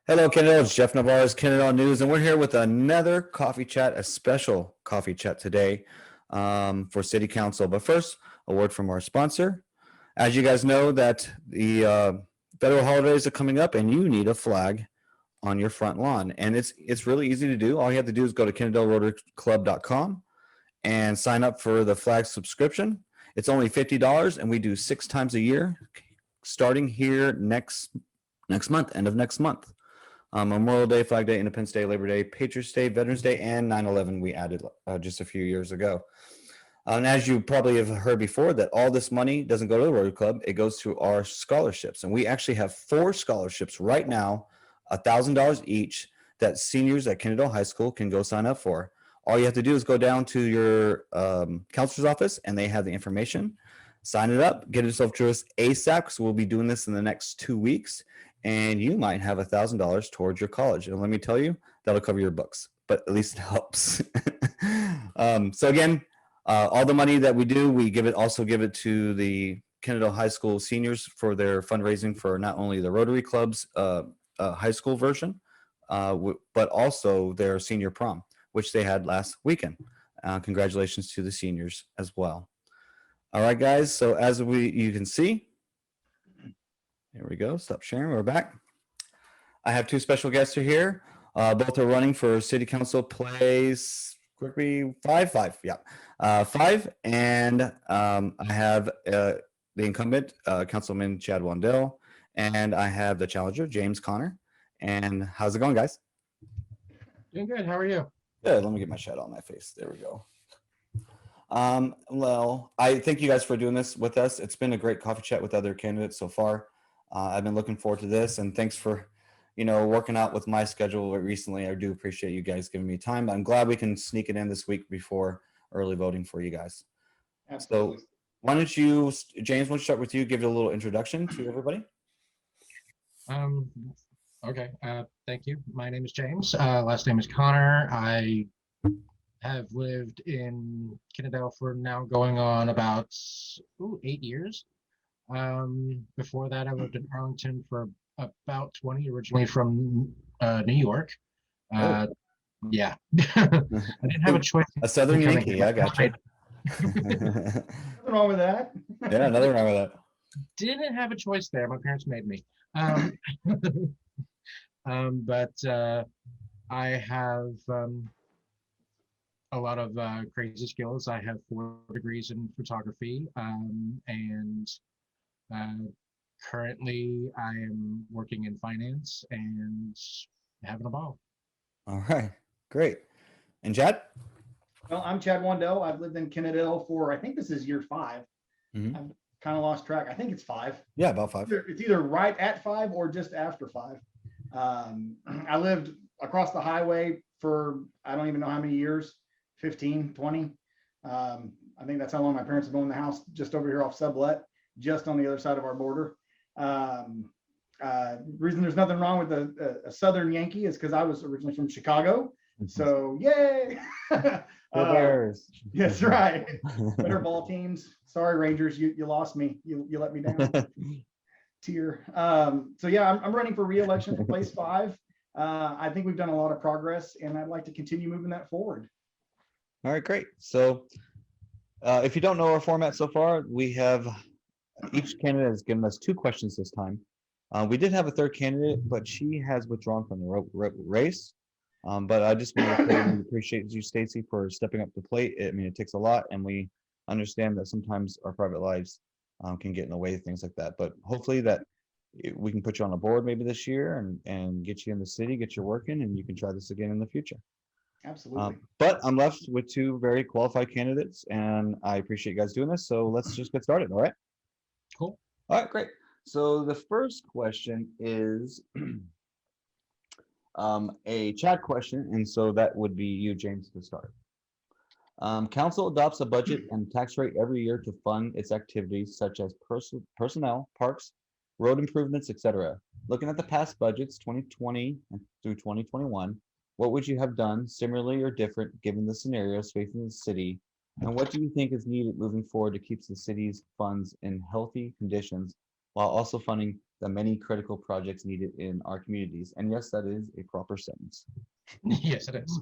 Hello, Kennedale. It's Jeff Navarro's Kennedale News, and we're here with another coffee chat, a special coffee chat today for City Council. But first, a word from our sponsor. As you guys know, that the federal holidays are coming up, and you need a flag on your front lawn, and it's really easy to do. All you have to do is go to KennedaleRotaryClub.com and sign up for the flag subscription. It's only $50, and we do 6 times a year, starting here next month, end of next month. Memorial Day, Flag Day, Independence Day, Labor Day, Patriots Day, Veterans Day, and 9/11 we added just a few years ago. And as you probably have heard before, that all this money doesn't go to the Rotary Club, it goes to our scholarships. And we actually have 4 scholarships right now, $1,000 each, that seniors at Kennedale High School can go sign up for. All you have to do is go down to your counselor's office, and they have the information. Sign it up, get yourself to us ASAP, because we'll be doing this in the next 2 weeks. And you might have $1,000 towards your college. And let me tell you, that'll cover your books, but at least it helps. So again, all the money that we do, we also give it to the Kennedale High School seniors for their fundraising for not only the Rotary Club's high school version, but also their senior prom, which they had last weekend. Congratulations to the seniors as well. All right, guys. So as you can see, here we go. Stop sharing. We're back. I have 2 special guests here. Both are running for City Council Place quickly 5. Yeah, 5. And I have the incumbent, Councilman Chad Wandell, and I have the challenger, James Connor. And how's it going, guys? Doing good. How are you? Good. Let me get my shadow on my face. There we go. Well, I thank you guys for doing this with us. It's been a great coffee chat with other candidates so far. I've been looking forward to this, and thanks for, working out with my schedule recently. I do appreciate you guys giving me time. I'm glad we can sneak it in this week before early voting for you guys. Absolutely. So why don't you, James, we'll start with you, give it a little introduction to everybody. Okay. Thank you. My name is James. Last name is Connor. I have lived in Kennedale for now going on about 8 years. Before that, I lived in Arlington for about 20, originally from New York. Yeah. I didn't have a choice. A Southern Yankee, I got you. Nothing wrong with that. Yeah, nothing wrong with that. Didn't have a choice there. My parents made me. But I have a lot of crazy skills. I have 4 degrees in photography, and currently I am working in finance and having a ball. All right, great. And Chad? Well, I'm Chad Wandell. I've lived in Kennedale for, I think this is year 5. Mm-hmm. I've kind of lost track. I think it's 5. Yeah, about 5. It's either right at 5 or just after 5. I lived across the highway for, I don't even know how many years, 15, 20. I think that's how long my parents have owned the house just over here off Sublet, just on the other side of our border. Reason there's nothing wrong with a Southern Yankee is because I was originally from Chicago. So yay! Bears. That's right. Better ball teams. Sorry, Rangers, you lost me. You let me down. Tier. So yeah, I'm running for re-election for place 5. I think we've done a lot of progress, and I'd like to continue moving that forward. All right, great. So if you don't know our format so far, we have each candidate has given us 2 questions this time. We did have a 3rd candidate, but she has withdrawn from the race. But I just want to say we appreciate you, Stacy, for stepping up to the plate. I mean, it takes a lot, and we understand that sometimes our private lives can get in the way of things like that. But hopefully that we can put you on a board maybe this year and get you in the city, get you working, and you can try this again in the future. Absolutely. But I'm left with 2 very qualified candidates, and I appreciate you guys doing this. So let's just get started. All right. Cool. All right, great. So the first question is a chat question, and so that would be you, James, to start. Council adopts a budget and tax rate every year to fund its activities such as personnel, parks, road improvements, etc. Looking at the past budgets, 2020 through 2021, what would you have done similarly or different given the scenarios facing the city? And what do you think is needed moving forward to keep the city's funds in healthy conditions while also funding the many critical projects needed in our communities. And yes, that is a proper sentence. Yes, it is.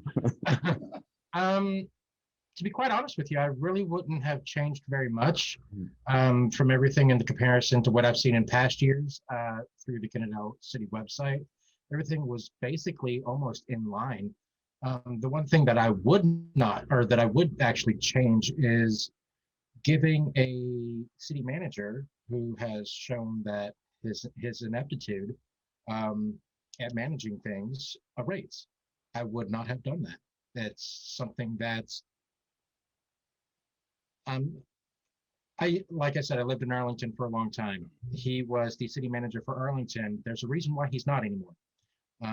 To be quite honest with you, I really wouldn't have changed very much from everything in the comparison to what I've seen in past years through the Kennedale City website. Everything was basically almost in line. The one thing that I would not, or that I would actually change, is giving a city manager who has shown that his ineptitude at managing things a raise. I would not have done that. That's something that's like I said, I lived in Arlington for a long time. He was the city manager for Arlington. There's a reason why he's not anymore.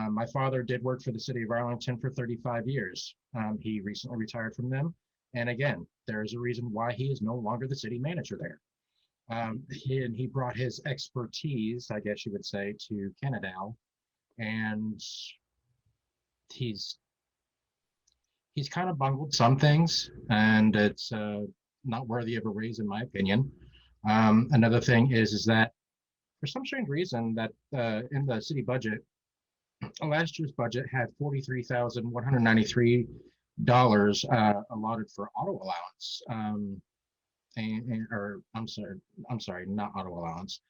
My father did work for the city of Arlington for 35 years. He recently retired from them. And again, there's a reason why he is no longer the city manager there. He brought his expertise, I guess you would say, to Kennedale. And he's kind of bungled some things, and it's not worthy of a raise, in my opinion. Another thing is that for some strange reason that in the city budget, last year's budget had $43,193 allotted for auto allowance, or I'm sorry, not auto allowance,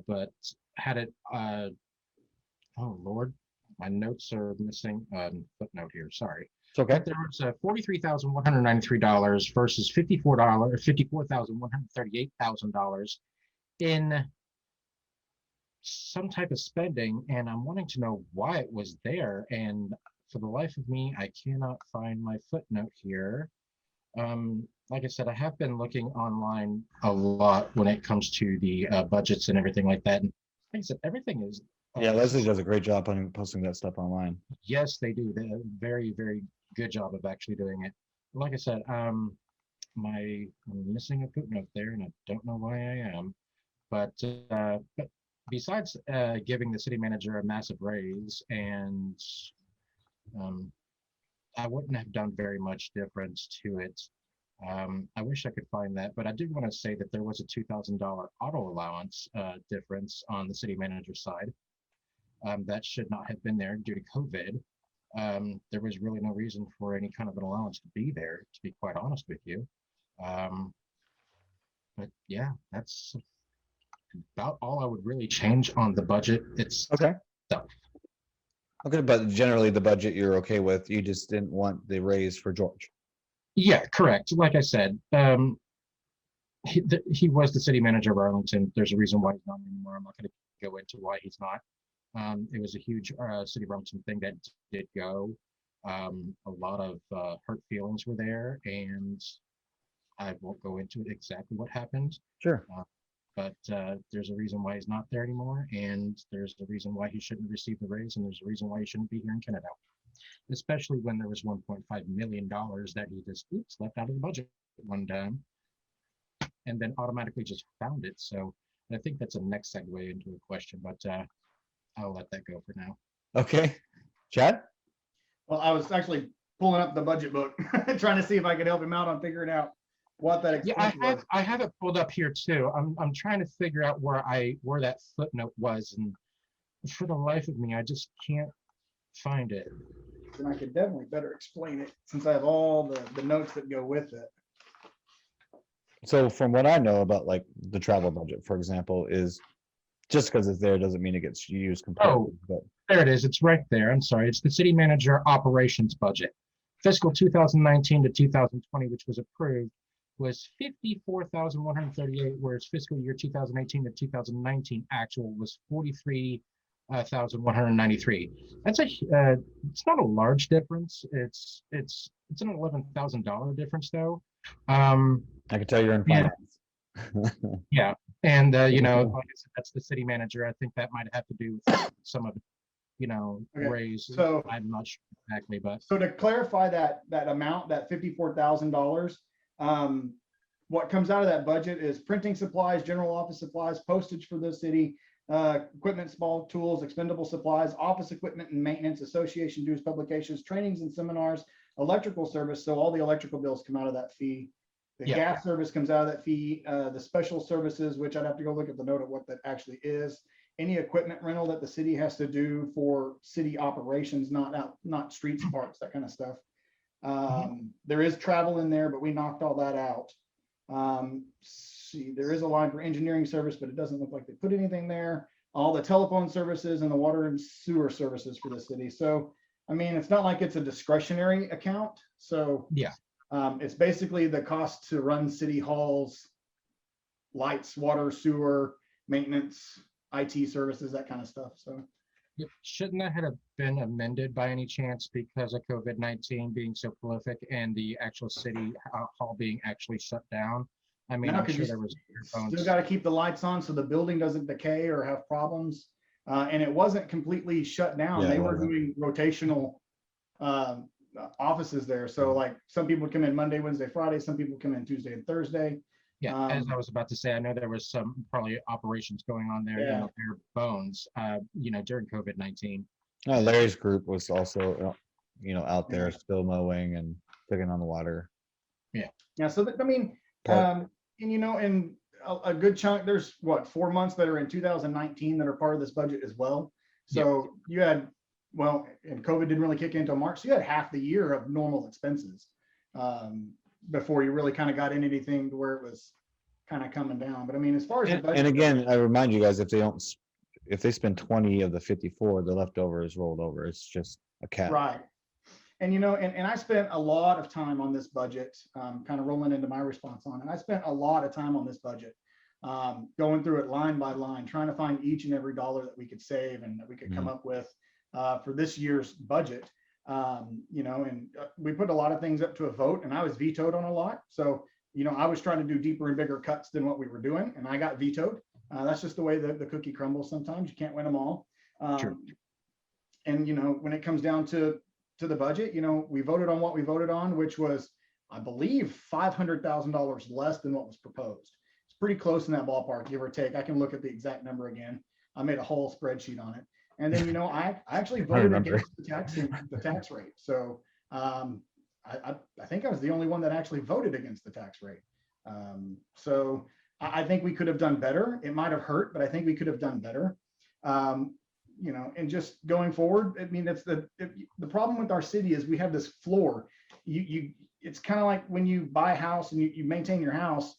but had it. Oh Lord, my notes are missing a footnote here. Sorry. It's okay. There was $43,193 versus $54,138,000 in some type of spending, and I'm wanting to know why it was there. And for the life of me, I cannot find my footnote here. Like I said, I have been looking online a lot when it comes to the budgets and everything like that. And like I said, everything is. Yeah, Leslie does a great job on posting that stuff online. Yes, they do. They do a very, very good job of actually doing it. Like I said, I'm missing a footnote there, and I don't know why I am. But besides giving the city manager a massive raise, and I wouldn't have done very much difference to it. I wish I could find that, but I do want to say that there was a $2,000 auto allowance difference on the city manager's side. That should not have been there due to COVID. There was really no reason for any kind of an allowance to be there, to be quite honest with you. But yeah, that's about all I would really change on the budget. It's Okay. stuff. Okay, but generally the budget you're okay with. You just didn't want the raise for George. Yeah, correct. Like I said, he was the city manager of Arlington. There's a reason why he's not anymore. I'm not going to go into why he's not. It was a huge city of Arlington thing that did go. A lot of hurt feelings were there, and I won't go into exactly what happened. Sure. But there's a reason why he's not there anymore, and there's a reason why he shouldn't receive the raise, and there's a reason why he shouldn't be here in Kennedale. Especially when there was $1.5 million that he just left out of the budget one time, and then automatically just found it. So I think that's a next segue into a question, but I'll let that go for now. Okay. Chad? Well, I was actually pulling up the budget book, trying to see if I could help him out on figuring out what that expense was. I have it pulled up here too. I'm trying to figure out where that footnote was, and for the life of me, I just can't find it. And I could definitely better explain it since I have all the notes that go with it. So from what I know about like the travel budget, for example, is just because it's there doesn't mean it gets used completely. Oh, but there it is. It's right there. I'm sorry. It's the city manager operations budget. Fiscal 2019 to 2020, which was approved, was $54,138, whereas fiscal year 2018 to 2019 actual was $43,193. That's it's not a large difference. It's an $11,000 difference though. I can tell you're in finance. Yeah, and like I said, that's the city manager. I think that might have to do with some of Okay, raise. so- I'm not sure exactly, but So to clarify that amount, that $54,000, what comes out of that budget is printing supplies, general office supplies, postage for the city, equipment, small tools, expendable supplies, office equipment and maintenance, association dues, publications, trainings and seminars, electrical service. So all the electrical bills come out of that fee. The Yeah. gas service comes out of that fee, the special services, which I'd have to go look at the note of what that actually is. any equipment rental that the city has to do for city operations, not streets, parks, that kind of stuff. There is travel in there, but we knocked all that out. See, there is a line for engineering service, but it doesn't look like they put anything there. All the telephone services and the water and sewer services for the city. So, I mean, it's not like it's a discretionary account. So Yeah. it's basically the cost to run city halls, lights, water, sewer, maintenance, IT services, that kind of stuff. So Shouldn't that have been amended by any chance because of COVID-19 being so prolific and the actual city hall being actually shut down? I mean, No, I'm 'cause sure you there was still got to keep the lights on so the building doesn't decay or have problems. And it wasn't completely shut down. Yeah, They it were wasn't. doing rotational offices there. So like some people would come in Monday, Wednesday, Friday. Some people come in Tuesday and Thursday. Yeah, as I was about to say, I know there was some probably operations going on there, Yeah. bare bones, during COVID-19. Larry's group was also, out there Yeah. still mowing and taking on the water. Yeah. So I mean, Park. and a good chunk, there's what, 4 months that are in 2019 that are part of this budget as well. So you had, and COVID didn't really kick in until March. So you had half the year of normal expenses before you really kind of got into anything to where it was kind of coming down. But I mean, as far as the budget And again, I remind you guys, if they spend 20 of the 54, the leftover is rolled over. It's just a cap. right. And and I spent a lot of time on this budget, kind of rolling into my response on it. I spent a lot of time on this budget, going through it line by line, trying to find each and every dollar that we could save and that we could come up with for this year's budget. And we put a lot of things up to a vote, and I was vetoed on a lot. So, I was trying to do deeper and bigger cuts than what we were doing, and I got vetoed. That's just the way the cookie crumbles. Sometimes you can't win them all. True. And when it comes down to the budget, we voted on what we voted on, which was, I believe, $500,000 less than what was proposed. It's pretty close in that ballpark, give or take. I can look at the exact number again. I made a whole spreadsheet on it. And then, I actually voted against the tax rate. So I think I was the only one that actually voted against the tax rate. So I think we could have done better. It might have hurt, but I think we could have done better. And just going forward, I mean, that's the problem with our city is we have this floor. It's kind of like when you buy a house and you maintain your house,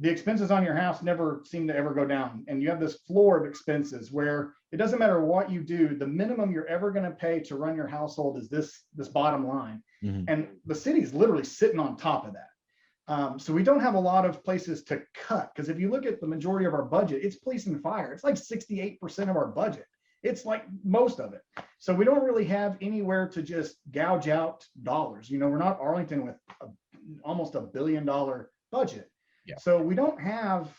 the expenses on your house never seem to ever go down. And you have this floor of expenses where it doesn't matter what you do, the minimum you're ever going to pay to run your household is this bottom line. And the city's literally sitting on top of that. So we don't have a lot of places to cut, because if you look at the majority of our budget, it's police and fire. It's like 68% of our budget. It's like most of it. So we don't really have anywhere to just gouge out dollars. We're not Arlington with almost $1 billion budget. Yeah. So we don't have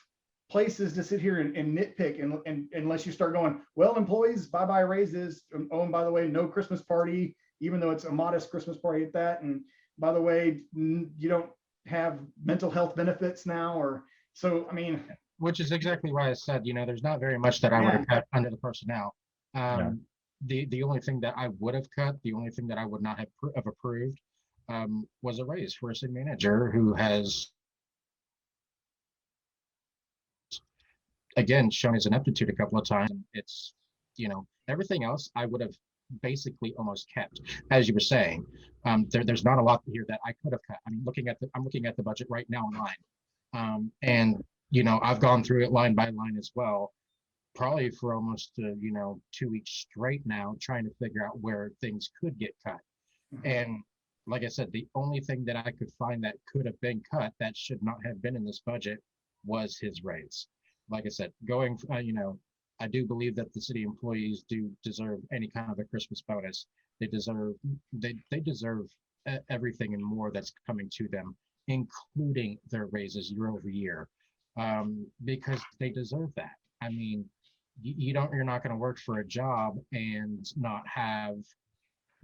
places to sit here and nitpick, and unless you start going, well, employees, bye-bye raises. Oh, and by the way, no Christmas party, even though it's a modest Christmas party at that. And by the way, you don't have mental health benefits now, or so. I mean, which is exactly why I said, there's not very much that I would have cut under the personnel. The only thing that I would have cut, the only thing that I would not have approved was a raise for a city manager who has, again, shown his ineptitude a couple of times. It's, everything else I would have basically almost kept, as you were saying. There's not a lot here that I could have cut. I mean, I'm looking at the budget right now online, and I've gone through it line by line as well, probably for almost 2 weeks straight now, trying to figure out where things could get cut. And like I said, the only thing that I could find that could have been cut that should not have been in this budget was his raise. Like I said, I do believe that the city employees do deserve any kind of a Christmas bonus. They deserve everything and more that's coming to them, including their raises year over year, because they deserve that. I mean, you're not going to work for a job and not have,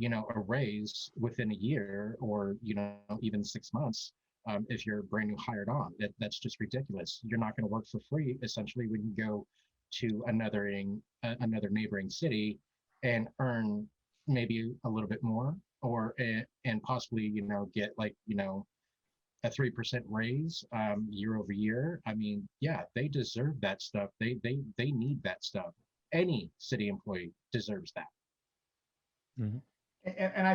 a raise within a year or, even 6 months. If you're brand new hired on, that's just ridiculous. You're not going to work for free, essentially, when you go to another neighboring city and earn maybe a little bit more, or and possibly get a 3% raise year over year. I mean, yeah, they deserve that stuff. They need that stuff. any city employee deserves that. And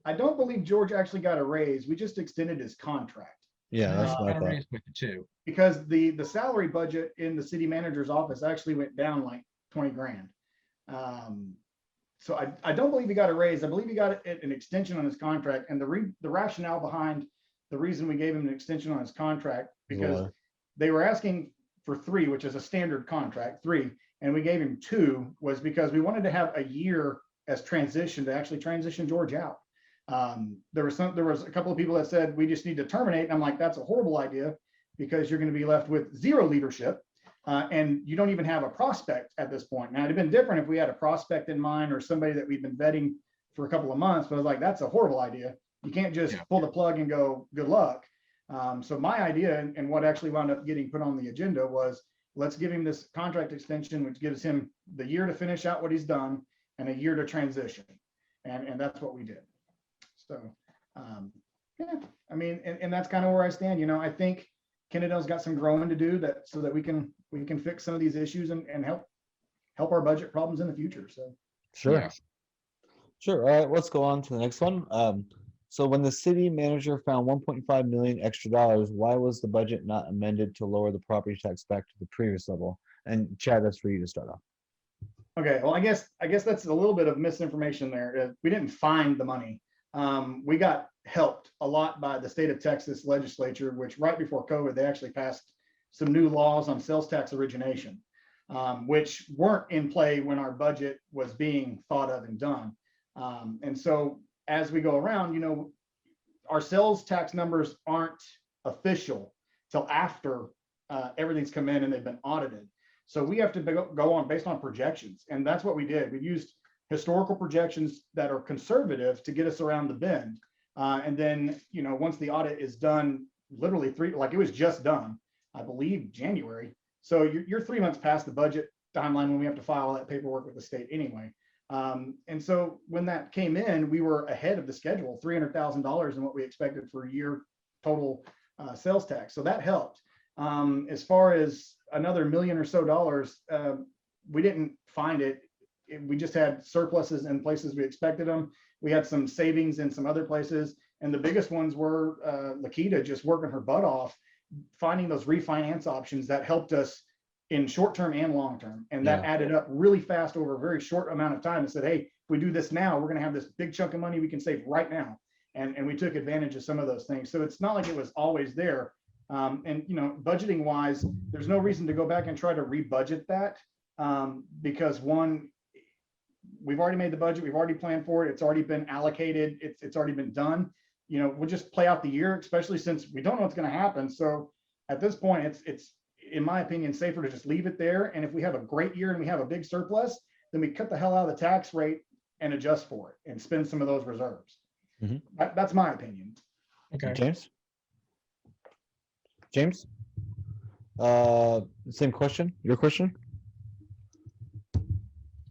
I don't believe George actually got a raise. We just extended his contract. Yeah, that's I what I got a thought. raise with it too. Because the salary budget in the city manager's office actually went down like 20 grand. So I don't believe he got a raise. I believe he got an extension on his contract, and the rationale behind the reason we gave him an extension on his contract, because they were asking for 3, which is a standard contract, 3, and we gave him 2, was because we wanted to have a year as transition to actually transition George out. There was a couple of people that said we just need to terminate, and I'm like, that's a horrible idea, because you're going to be left with 0 leadership, and you don't even have a prospect at this point. Now, it'd have been different if we had a prospect in mind or somebody that we've been vetting for a couple of months, but I was like, that's a horrible idea. You can't just pull the plug and go, good luck. So my idea, and what actually wound up getting put on the agenda, was let's give him this contract extension, which gives him the year to finish out what he's done and a year to transition. And that's what we did. So, yeah, I mean, and that's kind of where I stand. I think Kennedale's got some growing to do so that we can fix some of these issues and help our budget problems in the future. So Sure. Yeah. Sure. All right, let's go on to the next one. So when the city manager found 1.5 million extra dollars, why was the budget not amended to lower the property tax back to the previous level? And Chad, that's for you to start off. okay, well, I guess that's a little bit of misinformation there. We didn't find the money. We got helped a lot by the state of Texas legislature, which right before COVID, they actually passed some new laws on sales tax origination, which weren't in play when our budget was being thought of and done. And so as we go around, our sales tax numbers aren't official till after everything's come in and they've been audited. So we have to go on based on projections. And that's what we did. We used historical projections that are conservative to get us around the bend. And then, once the audit is done, literally it was just done, I believe, January. So you're 3 months past the budget timeline when we have to file that paperwork with the state anyway. And so when that came in, we were ahead of the schedule, $300,000 in what we expected for a year total sales tax. So that helped. As far as another $1 million or so, we didn't find it. We just had surpluses in places we expected them. We had some savings in some other places. And the biggest ones were Lakita just working her butt off, finding those refinance options that helped us in short term and long term. And that added up really fast over a very short amount of time and said, hey, if we do this now, we're going to have this big chunk of money we can save right now. And we took advantage of some of those things. So it's not like it was always there. And budgeting wise, there's no reason to go back and try to rebudget that, because one, we've already made the budget, we've already planned for it, it's already been allocated, it's already been done. We'll just play out the year, especially since we don't know what's going to happen. So at this point, it's in my opinion safer to just leave it there. And if we have a great year and we have a big surplus, then we cut the hell out of the tax rate and adjust for it and spend some of those reserves. That's my opinion. Okay. James, same question, your question?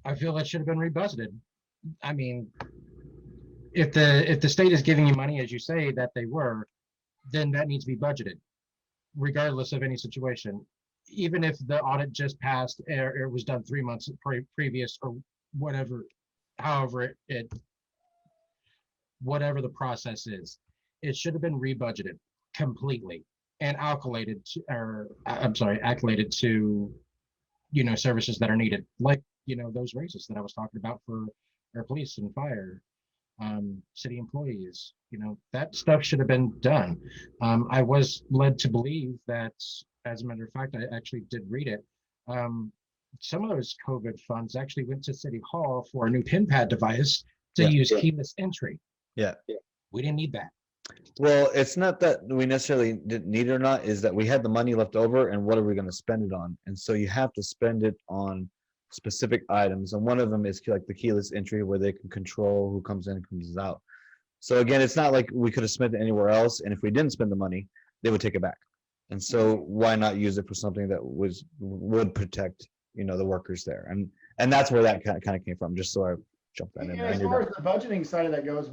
I feel that should have been rebudgeted. I mean, if the state is giving you money, as you say that they were, then that needs to be budgeted, regardless of any situation. Even if the audit just passed or it was done 3 months previous or whatever, however whatever the process is, it should have been rebudgeted completely and accoladed to services that are needed, like those raises that I was talking about for our police and fire, city employees. That stuff should have been done. I was led to believe that, as a matter of fact, I actually did read it. Some of those COVID funds actually went to City Hall for a new pin pad device to use keyless entry. We didn't need that. Well, it's not that we necessarily didn't need it or not, is that we had the money left over and what are we going to spend it on? And so you have to spend it on specific items. And one of them is like the keyless entry, where they can control who comes in and comes out. So again, it's not like we could have spent it anywhere else. And if we didn't spend the money, they would take it back. And so why not use it for something that would protect, the workers there? And that's where that kind of came from, just so I jumped that in. As far as the budgeting side of that goes,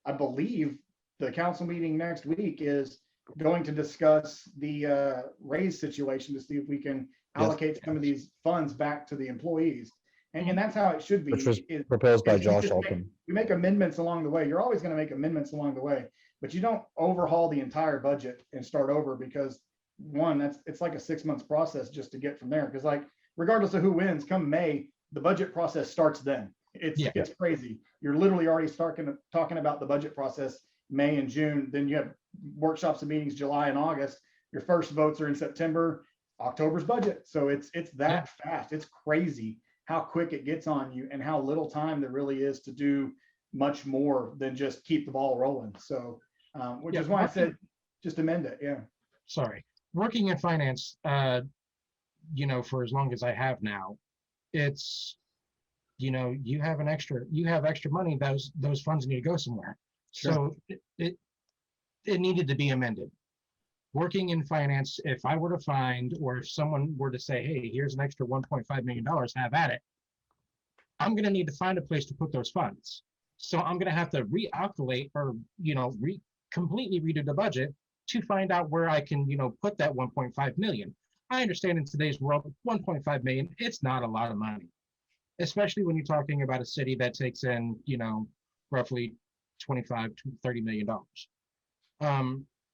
I believe the council meeting next week is going to discuss the raise situation to see if we can Yes. allocate some of these funds back to the employees. And that's how it should be. Which was is- proposed by is we Josh just Alton. we make amendments along the way. You're always going to make amendments along the way, but you don't overhaul the entire budget and start over because one, it's like a 6 months process just to get from there. Because like regardless of who wins, come May, the budget process starts then. It's crazy. You're literally already talking about the budget process May and June. Then you have workshops and meetings July and August. Your first votes are in September, October's budget. So it's that fast. It's crazy how quick it gets on you and how little time there really is to do much more than just keep the ball rolling. So, which is why I said just amend it. Yeah. Sorry. Working in finance, for as long as I have now, it's, you have extra money, those funds need to go somewhere. Sure. So it needed to be amended. Working in finance, if I were to find, or if someone were to say, hey, here's an extra $1.5 million, have at it, I'm going to need to find a place to put those funds. So I'm going to have to recalculate or, completely redo the budget to find out where I can, put that 1.5 million. I understand in today's world, 1.5 million, it's not a lot of money, especially when you're talking about a city that takes in, roughly 25 to $30 million.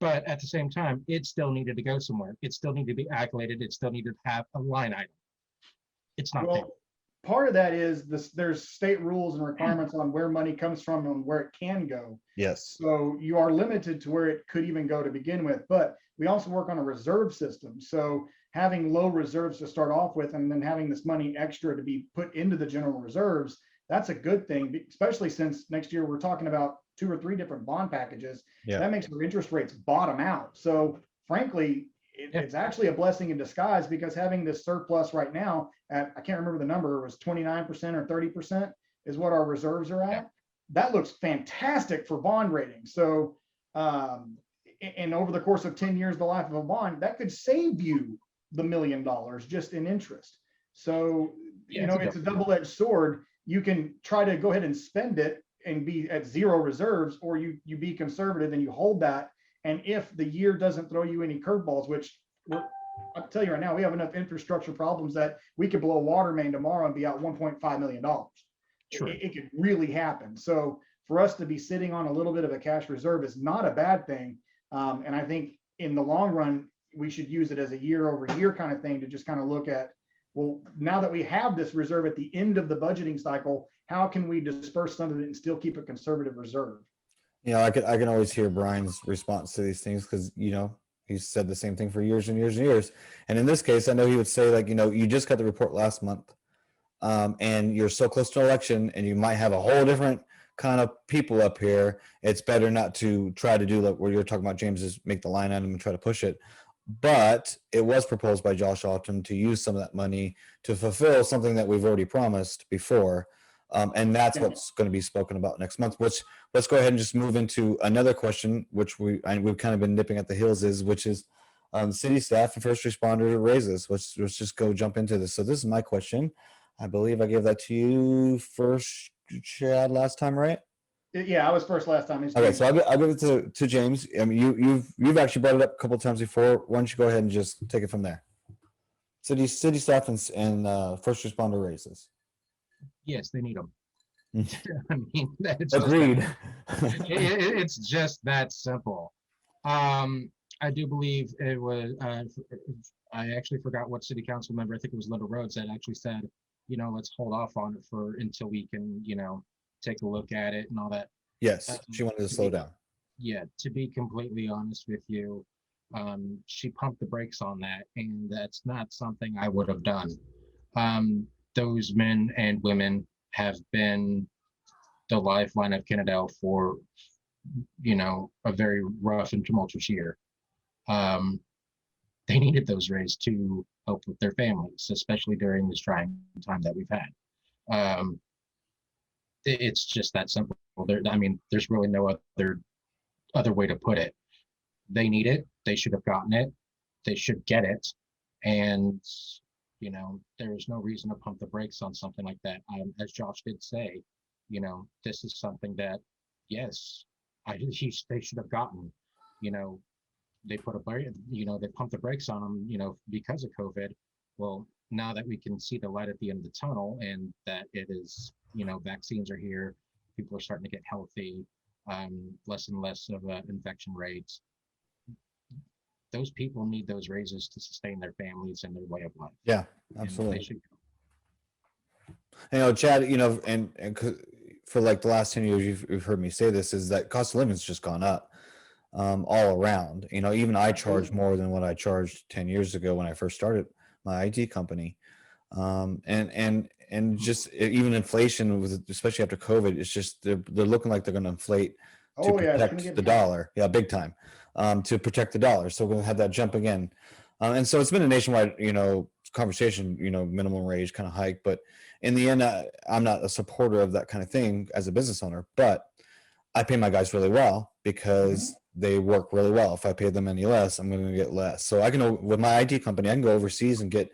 But at the same time, it still needed to go somewhere. It still needed to be calculated. It still needed to have a line item. It's not there. Part of that is there's state rules and requirements on where money comes from and where it can go. Yes. So you are limited to where it could even go to begin with, but we also work on a reserve system. So having low reserves to start off with, and then having this money extra to be put into the general reserves, that's a good thing, especially since next year we're talking about 2 or 3 different bond packages. Yeah. That makes our interest rates bottom out. So frankly, it's actually a blessing in disguise because having this surplus right now at, I can't remember the number, it was 29% or 30% is what our reserves are at. That looks fantastic for bond rating. So, and over the course of 10 years, the life of a bond, that could save you the $1 million just in interest. So, it's a double-edged sword. You can try to go ahead and spend it and be at 0 reserves, or you be conservative and you hold that. And if the year doesn't throw you any curveballs, which I'll tell you right now, we have enough infrastructure problems that we could blow a water main tomorrow and be out $1.5 million. True. It could really happen. So for us to be sitting on a little bit of a cash reserve is not a bad thing. And I think in the long run, we should use it as a year over year kind of thing to just kind of look at, well, now that we have this reserve at the end of the budgeting cycle, how can we disperse some of it and still keep a conservative reserve? I can always hear Brian's response to these things because he's said the same thing for years and years and years. And in this case, I know he would say like, you just got the report last month, and you're so close to election, and you might have a whole different kind of people up here. It's better not to try to do like what you're talking about, James, is make the line item and try to push it. But it was proposed by Josh Alton to use some of that money to fulfill something that we've already promised before. And that's what's going to be spoken about next month, which let's go ahead and just move into another question, which we've kind of been nipping at the heels which is city staff and first responder raises. Let's just go jump into this. So this is my question. I believe I gave that to you first, Chad, last time, right? Yeah, I was first last time. Okay, so I'll give it to James. I mean, you've actually brought it up a couple of times before. Why don't you go ahead and just take it from there? City staff and first responder raises. Yes, they need them. I mean, Agreed. It's just that simple. I do believe it was, I actually forgot what city council member, I think it was Little Rhodes, that actually said, let's hold off on it until we can, take a look at it and all that. Yes, she wanted to slow down. Yeah, to be completely honest with you, she pumped the brakes on that, and that's not something I would have done. Those men and women have been the lifeline of Kennedale for, a very rough and tumultuous year. They needed those raised to help with their families, especially during this trying time that we've had. It's just that simple. There's really no other way to put it. They need it. They should have gotten it. They should get it. And, there is no reason to pump the brakes on something like that. As Josh did say, this is something that, yes, they should have gotten, they put a brake, they pumped the brakes on them, because of COVID. Well, now that we can see the light at the end of the tunnel and that it is, vaccines are here, people are starting to get healthy, less and less of infection rates. Those people need those raises to sustain their families and their way of life. Yeah, And absolutely. they should. Chad, for like the last 10 years, you've heard me say this, is that cost of living has just gone up all around. Even I charge more than what I charged 10 years ago when I first started my IT company. And just even inflation, especially after COVID, it's just they're looking like they're going to inflate to Oh yeah, it's gonna protect get the tight. dollar. Yeah, big time. To protect the dollar. So we're going to have that jump again. And so it's been a nationwide, conversation, minimum wage kind of hike. But in the end, I'm not a supporter of that kind of thing as a business owner, but I pay my guys really well because they work really well. If I pay them any less, I'm going to get less. So I can, with my IT company, I can go overseas and get,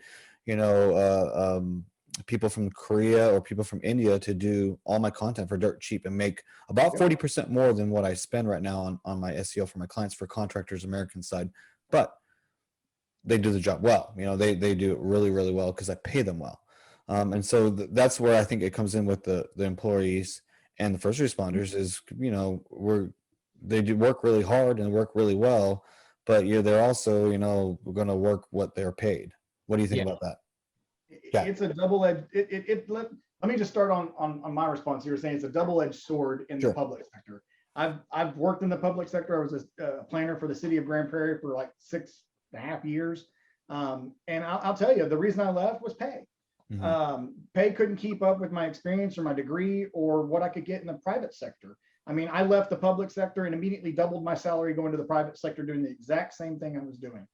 people from Korea or people from India to do all my content for dirt cheap and make about 40% more than what I spend right now on my SEO for my clients, for contractors, American side. But they do the job well. They do it really, really well because I pay them well. And so that's where I think it comes in with the employees and the first responders is, they do work really hard and work really well, but they're also, going to work what they're paid. What do you think about that? Yeah. It's a double-edged. Let me just start on my response. You're saying it's a double-edged sword in the public sector. I've worked in the public sector. I was a planner for the city of Grand Prairie for like 6.5 years, and I'll tell you the reason I left was pay. Pay couldn't keep up with my experience or my degree or what I could get in the private sector. I mean, I left the public sector and immediately doubled my salary going to the private sector doing the exact same thing I was doing.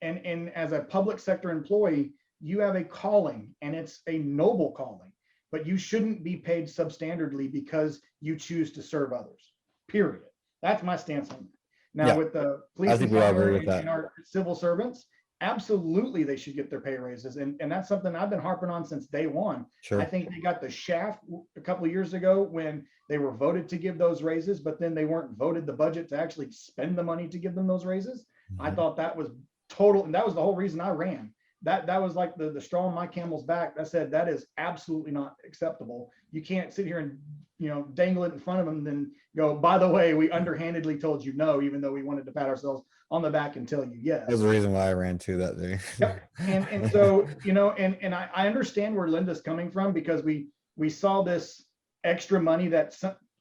And as a public sector employee, you have a calling and it's a noble calling, but you shouldn't be paid substandardly because you choose to serve others, period. That's my stance on that. Now with the police and fire and our civil servants, absolutely they should get their pay raises. And that's something I've been harping on since day one. I think they got the shaft a couple of years ago when they were voted to give those raises, but then they weren't voted the budget to actually spend the money to give them those raises. I thought that was total, and that was the whole reason I ran. That was like the straw on my camel's back. I said that is absolutely not acceptable. You can't sit here and dangle it in front of them, and then go, by the way, we underhandedly told you no, even though we wanted to pat ourselves on the back and tell you yes. That's the reason why I ran too that day. Yep. And so and I understand where Linda's coming from, because we saw this extra money that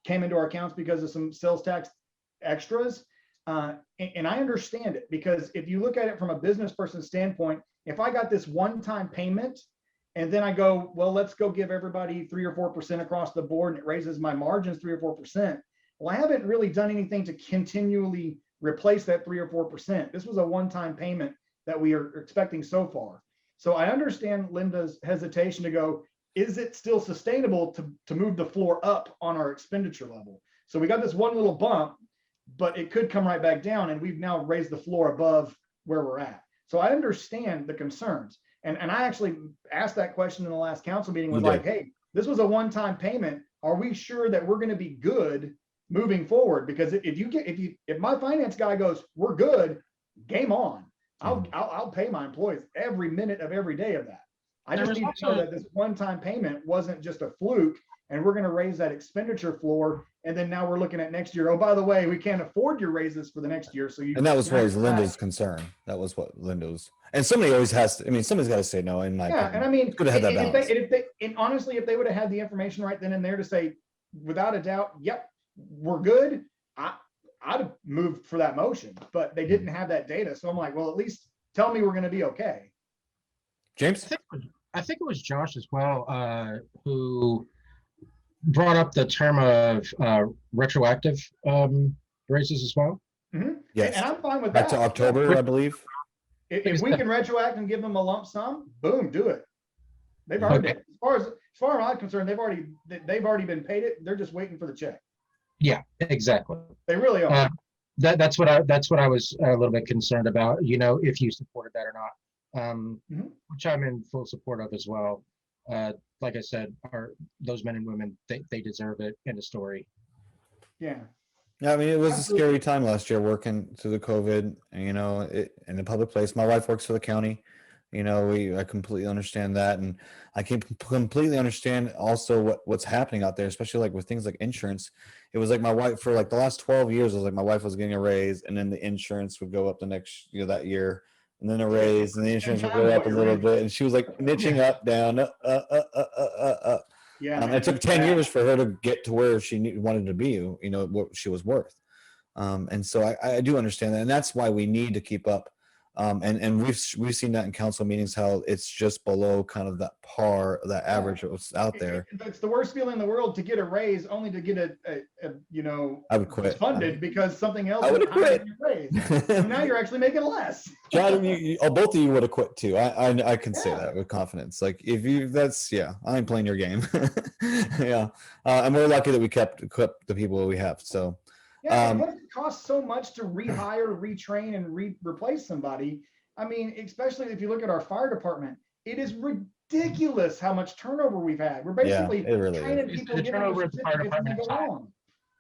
came into our accounts because of some sales tax extras. And I understand it, because if you look at it from a business person's standpoint, if I got this one-time payment and then I go, well, let's go give everybody 3 or 4% across the board and it raises my margins 3 or 4%. Well, I haven't really done anything to continually replace that 3 or 4%. This was a one-time payment that we are expecting so far. So I understand Linda's hesitation to go, is it still sustainable to move the floor up on our expenditure level? So we got this one little bump, but it could come right back down, and we've now raised the floor above where we're at. So I understand the concerns. And I actually asked that question in the last council meeting, was like, hey, this was a one-time payment. Are we sure that we're going to be good moving forward? Because if my finance guy goes, we're good, game on. I'll pay my employees every minute of every day of that. I just need to know that this one-time payment wasn't just a fluke, and we're going to raise that expenditure floor. And then now we're looking at next year. Oh, by the way, we can't afford your raises for the next year. So and that was always Linda's concern. That was what Linda's, and somebody always has to, somebody's got to say no in my opinion. And I mean, could have had that balance. And honestly, if they would have had the information right then and there to say, without a doubt, yep, we're good, I'd have moved for that motion, but they didn't have that data. So I'm like, well, at least tell me we're going to be okay. James? I think it was Josh as well, who brought up the term of retroactive raises as well. Yes. And I'm fine with back that. to October, I believe. If we can retroact and give them a lump sum, boom, do it. They've already, as far as I'm concerned, they've already been paid it. They're just waiting for the check. Yeah, exactly. They really are. That's what I was a little bit concerned about, if you supported that or not, which I'm in full support of as well. Like I said, those men and women, they deserve it. End of story. Yeah. Yeah, I mean, it was a Absolutely. scary time last year working through the COVID, and, in a public place. My wife works for the county. I completely understand that, and I can completely understand also what's happening out there, especially like with things like insurance. It was like my wife for like the last 12 years. It was like my wife was getting a raise, and then the insurance would go up the next that year, and then a raise, and the And insurance would time go is up what a you're little in. bit, and she was like niching up, down, up. Yeah, man. It took it's 10 bad. years for her to get to where she wanted to be, what she was worth. And so I do understand that, and that's why we need to keep up. And we've seen that in council meetings, how it's just below kind of that par, that Yeah. ask of what's out there. It's the worst feeling in the world to get a raise only to get I would quit. funded because something else I would is have higher quit. than your raise. So now you're actually making less. Chad, both of you would have quit too. I can say Yeah. that with confidence. Like if you, I ain't playing your game. Yeah, and we're lucky that we kept the people we have. So. Yeah, and what if it costs so much to rehire, retrain, and replace somebody? I mean, especially if you look at our fire department, it is ridiculous how much turnover we've had. We're basically it really training is. people, The getting their turnover at the fire certificates, and they department go is high. on.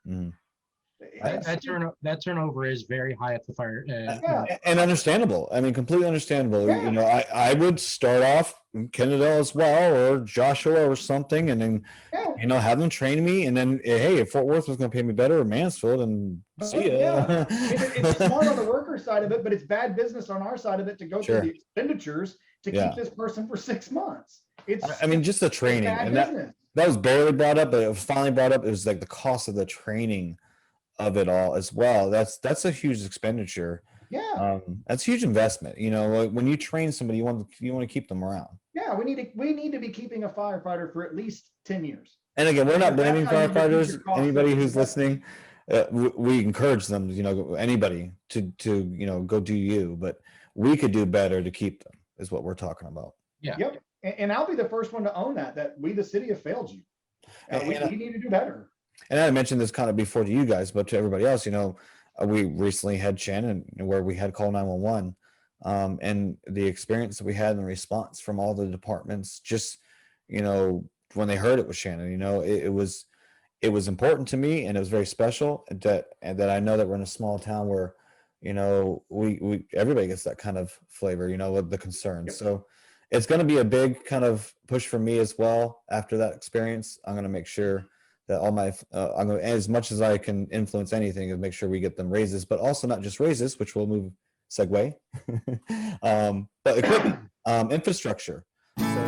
Mhm. That turnover is very high at the fire. Yeah. And understandable. I mean, completely understandable. Yeah. I would start off in Kennedale as well, or Joshua or something, and then Yeah. have them train me, and then hey, if Fort Worth was going to pay me better, or Mansfield, and see ya. Yeah. It's smart on the worker side of it, but it's bad business on our side of it to go Sure. through the expenditures to Yeah. keep this person for 6 months. I mean, just the training, bad and business. that was barely brought up, but it was finally brought up. It was like the cost of the training of it all as well. That's a huge expenditure. Yeah. That's a huge investment. Like when you train somebody, you want to keep them around. Yeah, we need to be keeping a firefighter for at least 10 years. And again, we're not Because blaming that's how you reduce firefighters. your cost Anybody of who's investment. listening, we encourage them. Anybody to go do you, but we could do better to keep them. Is what we're talking about. Yeah. Yep. And I'll be the first one to own that we, the city, have failed you. We need to do better. And I mentioned this kind of before to you guys, but to everybody else, we recently had Shannon where we had call 911, and the experience that we had in the response from all the departments, just when they heard it was Shannon, it was important to me, and it was very special that I know that we're in a small town where we everybody gets that kind of flavor, with the concerns. Yep. So it's going to be a big kind of push for me as well. After that experience, I'm going to make sure that all my I'm going to, as much as I can influence anything, is make sure we get them raises, but also not just raises, which will segue, but equipment, infrastructure. So